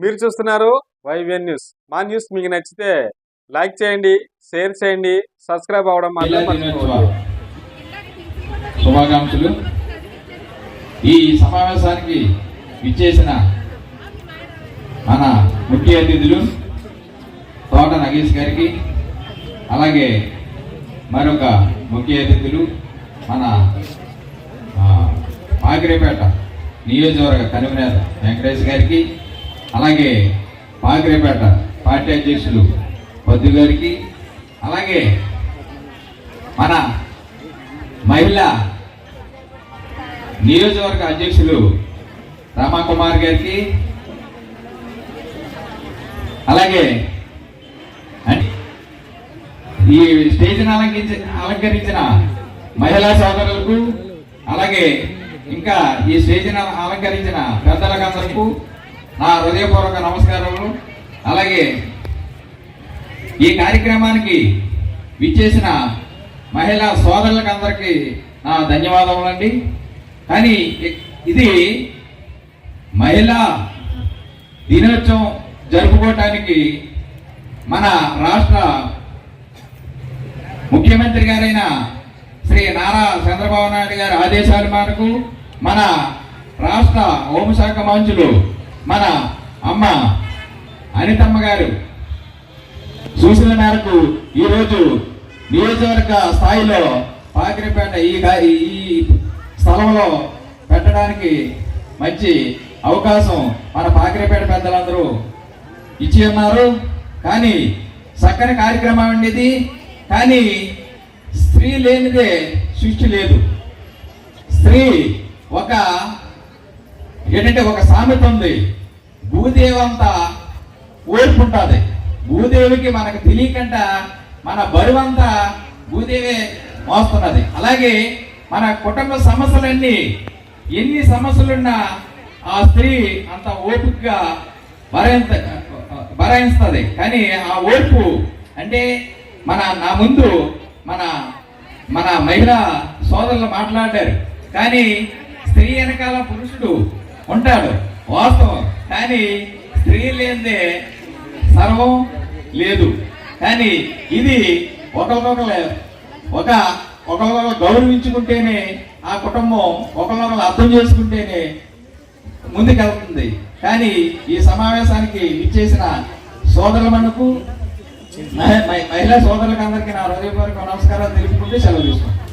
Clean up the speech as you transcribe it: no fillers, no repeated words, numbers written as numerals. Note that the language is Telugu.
మీరు చూస్తున్నారు వైవిఎన్ న్యూస్. మా న్యూస్ మీకు నచ్చితే లైక్ చేయండి, షేర్ చేయండి, సబ్స్క్రైబ్ అవ్వడం మాత్రం మర్చిపోవద్దు. శుభాకాంక్షలు. ఈ సమావేశానికి విచ్చేసిన మన ముఖ్య అతిథులు తోట నగేష్ గారికి, అలాగే మరొక ముఖ్య అతిథులు మన పాకిరేపేట నియోజకవర్గ కన్వీనర్ వెంకటేష్ గారికి, అలాగే పాకిరేపేట పార్టీ అధ్యక్షులు పద్దు గారికి, అలాగే మన మహిళా నియోజకవర్గ అధ్యక్షులు రామకుమార్ గారికి, అలాగే ఈ స్టేజ్ని అలంకరించిన మహిళా సోదరులకు, అలాగే ఇంకా ఈ స్టేజ్ని అలంకరించిన పెద్దలకందరకు నా హృదయపూర్వక నమస్కారములు. అలాగే ఈ కార్యక్రమానికి విచ్చేసిన మహిళా సోదరులకందరికీ నా ధన్యవాదములండి. కానీ ఇది మహిళా దినోత్సవం జరుపుకోవటానికి మన రాష్ట్ర ముఖ్యమంత్రి గారైన శ్రీ నారా చంద్రబాబు నాయుడు గారి ఆదేశాల మేరకు మన రాష్ట్ర హోంశాఖ మంత్రులు మన అమ్మ అనితమ్మ గారు సూచన మేరకు ఈరోజు నియోజకవర్గ స్థాయిలో పాకిరిపేట ఈ స్థలంలో పెట్టడానికి మంచి అవకాశం మన పాకిరిపేట పెద్దలందరూ ఇచ్చి ఉన్నారు. కానీ చక్కని కార్యక్రమం ఉండేది. కానీ స్త్రీ లేనిదే సృష్టి లేదు. స్త్రీ ఏంటంటే ఒక సామెత ఉంది, భూదేవి అంతా ఓర్పు ఉంటుంది. భూదేవికి మనకు తెలియకంట మన బరువంతా భూదేవే మోస్తున్నది. అలాగే మన కుటుంబ సమస్యలన్నీ ఎన్ని సమస్యలున్నా ఆ స్త్రీ అంత ఓపికగా భరాయిస్తుంది. కానీ ఆ ఓర్పు అంటే నా ముందు మన మహిళా సోదరులు మాట్లాడారు. కానీ స్త్రీ వెనకాల పురుషుడు ఉంటాడు వాస్తవం. కానీ స్త్రీ లేనిదే సర్వం లేదు. కానీ ఇది ఒకరికొకరు గౌరవించుకుంటేనే ఆ కుటుంబం ఒకరినొకరు అర్థం చేసుకుంటేనే ముందుకెళ్తుంది. కానీ ఈ సమావేశానికి ఇచ్చేసిన సోదరులకు మహిళా సోదరులకు అందరికీ నా హృదయపూర్వక నమస్కారాలు తెలుపుకుంటే సెలవు తీసుకుంటాను.